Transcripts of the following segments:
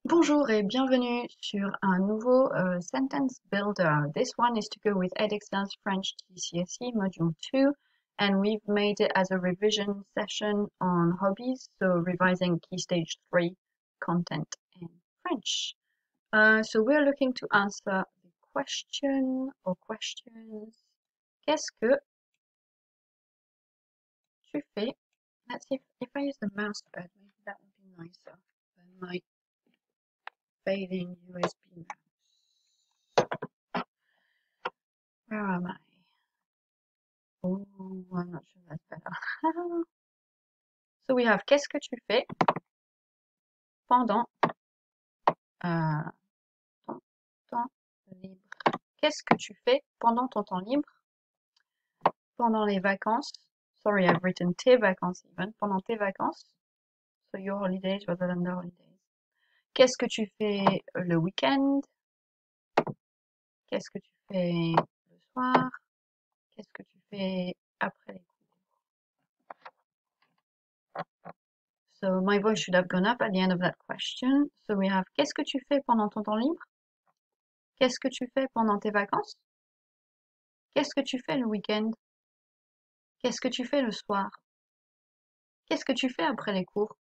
Bonjour et bienvenue sur un nouveau sentence builder. This one is to go with Edexcel French GCSE Module 2, and we've made it as a revision session on hobbies, so revising Key Stage 3 content in French. So we're looking to answer the question or questions. Qu'est-ce que tu fais? Let's see if I use the mouse pad, maybe that would be nicer than my failing USB mouse. Where am I? Oh, I'm not sure that's better. So we have qu'est-ce que tu fais pendant ton temps libre? Qu'est-ce que tu fais pendant ton temps libre? Pendant les vacances? Sorry, I've written tes vacances even. Pendant tes vacances? So your holidays rather than the holidays. Qu'est-ce que tu fais le week-end? Qu'est-ce que tu fais le soir? Qu'est-ce que tu fais après les cours? So my voice should have gone up at the end of that question. So we have qu'est-ce que tu fais pendant ton temps libre? Qu'est-ce que tu fais pendant tes vacances? Qu'est-ce que tu fais le week-end? Qu'est-ce que tu fais le soir? Qu'est-ce que tu fais après les cours?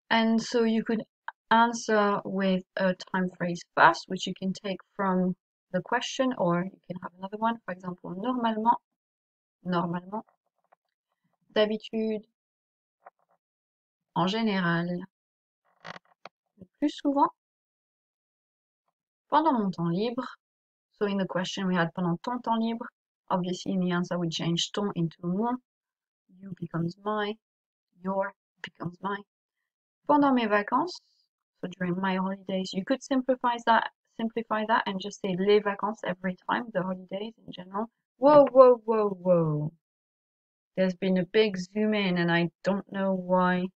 And so you could answer with a time phrase first, which you can take from the question, or you can have another one. For example, normalement, normalement, d'habitude, en général, le plus souvent, pendant mon temps libre. So in the question we had pendant ton temps libre. Obviously in the answer we change ton into mon. You becomes my. Your becomes my. Pendant mes vacances, so during my holidays, you could simplify that and just say les vacances every time, the holidays in general. Whoa, whoa, whoa, whoa. There's been a big zoom in and I don't know why.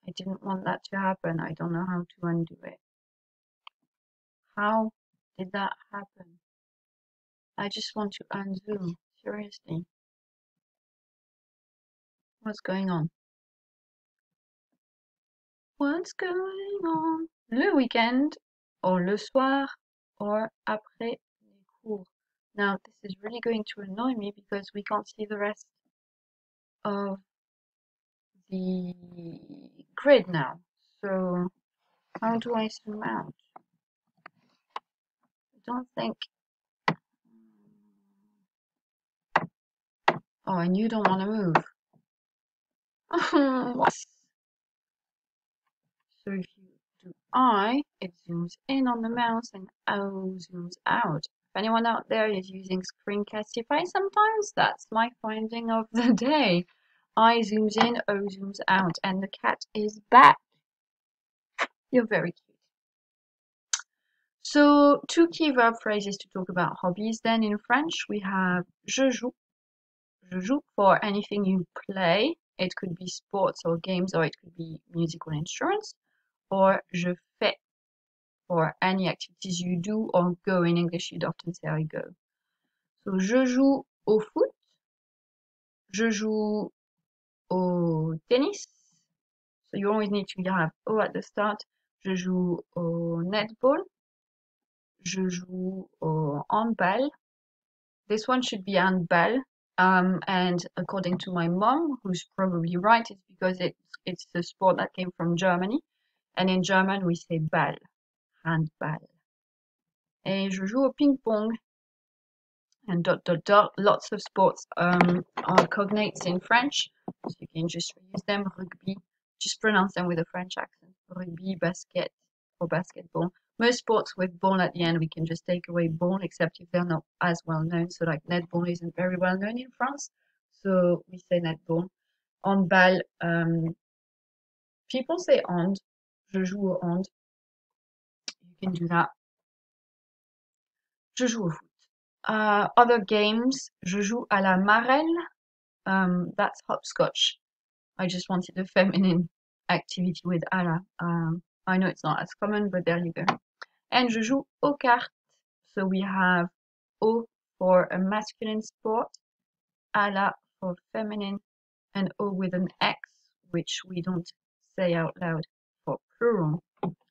I didn't want that to happen. I don't know how to undo it. How did that happen? I just want to unzoom. Seriously. What's going on? What's going on? Le weekend, or le soir, or après les cours. Now, this is really going to annoy me because we can't see the rest of the grid now. So, how do I zoom out? I don't think. Oh, and you don't want to move. What? So if you do I, it zooms in on the mouse and O zooms out. If anyone out there is using Screencastify sometimes, that's my finding of the day. I zooms in, O zooms out, and the cat is back. You're very cute. So, two key verb phrases to talk about hobbies then in French. We have je joue. Je joue for anything you play. It could be sports or games, or it could be musical instruments. Or je fais for any activities you do or go. In English, you'd often say I go. So, je joue au foot. Je joue au tennis. So you always need to have O at the start. Je joue au netball. Je joue au handball. This one should be handball. And according to my mom, who's probably right, it's because it's a sport that came from Germany. And in German, we say ball, handball. Et je joue au ping-pong. And dot, dot, dot, lots of sports are cognates in French. So you can just use them. Rugby, just pronounce them with a French accent. Rugby, basket, or basketball. Most sports with ball at the end, we can just take away ball, except if they're not as well known. So like netball isn't very well known in France. So we say netball. Handball, people say hand. Je joue au hand. You can do that. Je joue au foot. Other games, je joue à la marelle. That's hopscotch. I just wanted a feminine activity with à la. I know it's not as common, but there you go. And je joue aux cartes. So we have O for a masculine sport, à la for feminine, and O with an X, which we don't say out loud for plural,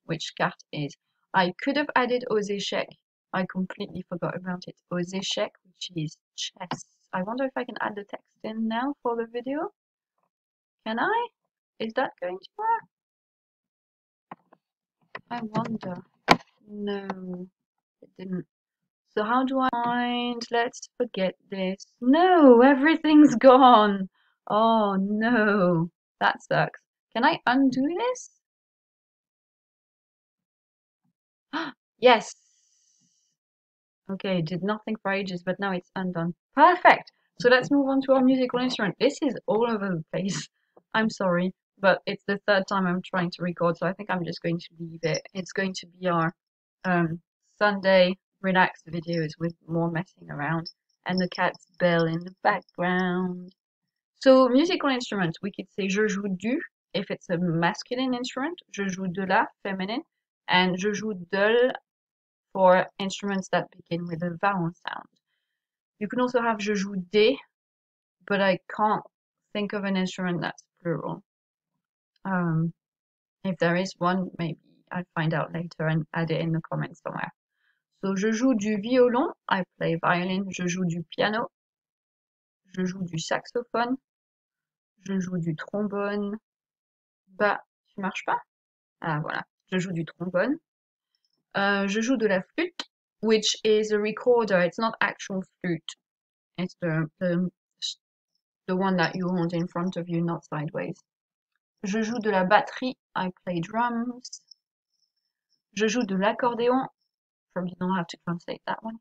which carte is. I could have added aux échecs. I completely forgot about it. Aux échecs, which is chess. I wonder if I can add the text in now for the video. Can I? Is that going to work? I wonder. No, it didn't. So how do I find? Let's forget this. No, everything's gone. Oh no, that sucks. Can I undo this? Yes. Okay, did nothing for ages, but now it's undone. Perfect. So let's move on to our musical instrument. This is all over the place. I'm sorry, but it's the third time I'm trying to record, so I think I'm just going to leave it. It's going to be our Sunday relaxed videos with more messing around and the cat's bell in the background. So musical instruments, we could say je joue du if it's a masculine instrument, je joue de la feminine, and je joue de for instruments that begin with a vowel sound. You can also have je joue des, but I can't think of an instrument that's plural. If there is one, maybe I'll find out later and add it in the comments somewhere. So je joue du violon, I play violin, je joue du piano, je joue du saxophone, je joue du trombone. Bah, tu marches pas? Ah voilà, je joue du trombone. Je joue de la flûte, which is a recorder. It's not actual flute. It's the one that you hold in front of you, not sideways. Je joue de la batterie. I play drums. Je joue de l'accordéon. Probably don't have to translate that one.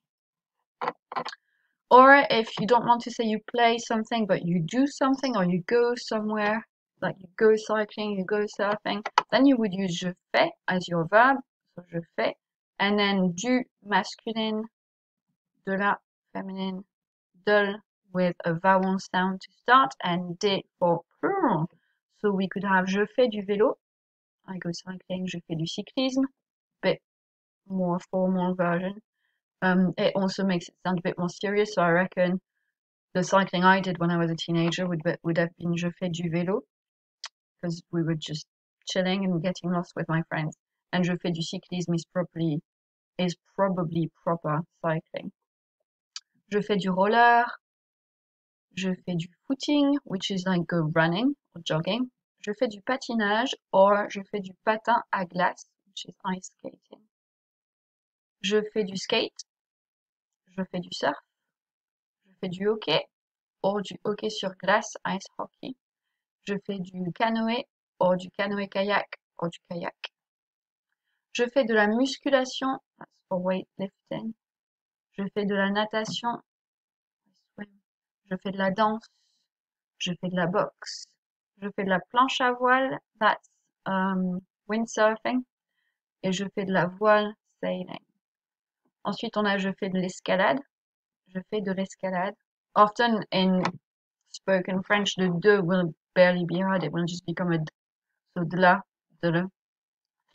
Or if you don't want to say you play something, but you do something, or you go somewhere, like you go cycling, you go surfing, then you would use je fais as your verb. So je fais. And then du masculine, de la feminine, de with a vowel sound to start, and des for plural. So we could have je fais du vélo. I go cycling, je fais du cyclisme. Bit more formal version. It also makes it sound a bit more serious, so I reckon the cycling I did when I was a teenager would have been je fais du vélo, because we were just chilling and getting lost with my friends. And je fais du cyclisme is probably proper cycling. Je fais du roller. Je fais du footing, which is like go running or jogging. Je fais du patinage, or je fais du patin à glace, which is ice skating. Je fais du skate. Je fais du surf. Je fais du hockey, or du hockey sur glace, ice hockey. Je fais du canoë, or du canoë-kayak, or du kayak. Je fais de la musculation, that's for weightlifting. Je fais de la natation, swim. Je fais de la danse. Je fais de la boxe. Je fais de la planche à voile, that's windsurfing. Et je fais de la voile, sailing. Ensuite, on a je fais de l'escalade. Je fais de l'escalade. Often in spoken French, the de will barely be heard. It will just become a d. So de la,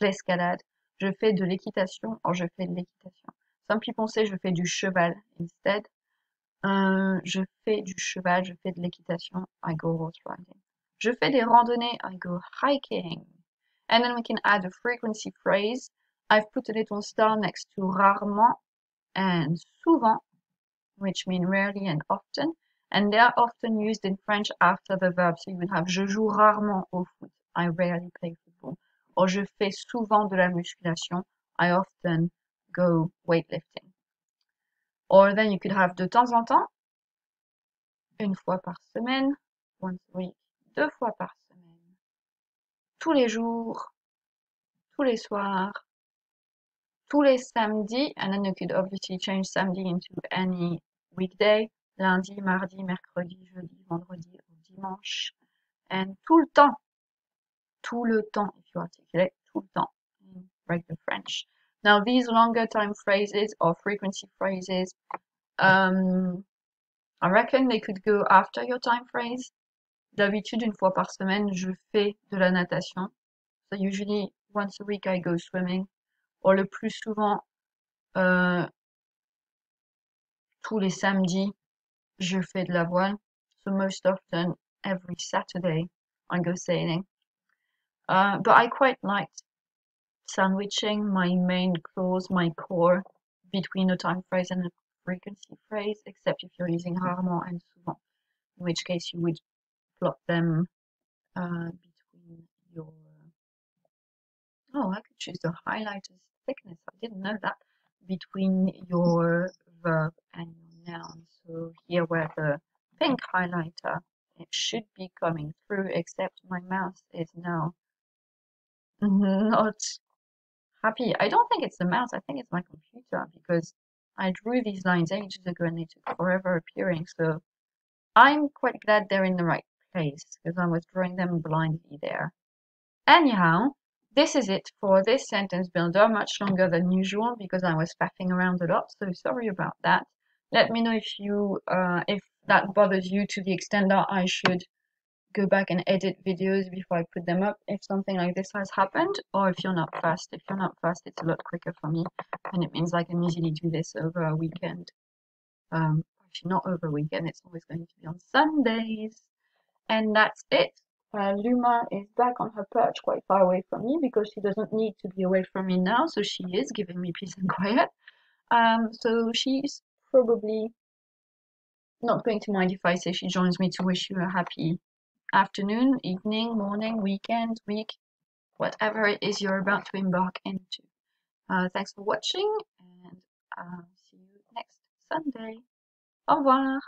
l'escalade. Je fais de l'équitation, or je fais de l'équitation. Some people say je fais du cheval instead. Je fais du cheval, je fais de l'équitation. I go horse riding. Je fais des randonnées. I go hiking. And then we can add a frequency phrase. I've put a little star next to rarement and souvent, which mean rarely and often. And they are often used in French after the verb. So you would have je joue rarement au foot. I rarely play football. Or je fais souvent de la musculation. I often go weightlifting. Or then you could have de temps en temps, une fois par semaine, once a week, 2 fois par semaine, tous les jours, tous les soirs, tous les samedis, and then you could obviously change samedi into any weekday, lundi, mardi, mercredi, jeudi, vendredi, ou dimanche, and tout le temps, if you articulate, tout le temps, in regular French. Now these longer time phrases or frequency phrases, I reckon they could go after your time phrase. D'habitude, une fois par semaine, je fais de la natation. So usually once a week I go swimming. Or le plus souvent, tous les samedis, je fais de la voile. So most often, every Saturday, I go sailing. But I quite liked sandwiching my main clause, my core, between a time phrase and a frequency phrase, except if you're using rarement and souvent, in which case you would plot them between your... Oh, I could choose the highlighter's thickness. I didn't know that. Between your verb and your noun. So here where the pink highlighter, it should be coming through, except my mouse is now not happy. I don't think it's the mouse, I think it's my computer, because I drew these lines ages ago and they took forever appearing. So I'm quite glad they're in the right place, because I was drawing them blindly there. Anyhow, this is it for this sentence builder, much longer than usual because I was faffing around a lot, so sorry about that. Let me know if that bothers you to the extent that I should go back and edit videos before I put them up if something like this has happened, or if you're not fast. If you're not fast, it's a lot quicker for me, and it means I can easily do this over a weekend. Actually not over a weekend, it's always going to be on Sundays. And that's it. Luma is back on her perch quite far away from me because she doesn't need to be away from me now, so she is giving me peace and quiet. So she's probably not going to mind if I say she joins me to wish you a happy afternoon, evening, morning, weekend, week, whatever it is you're about to embark into. Thanks for watching, and see you next Sunday. Au revoir!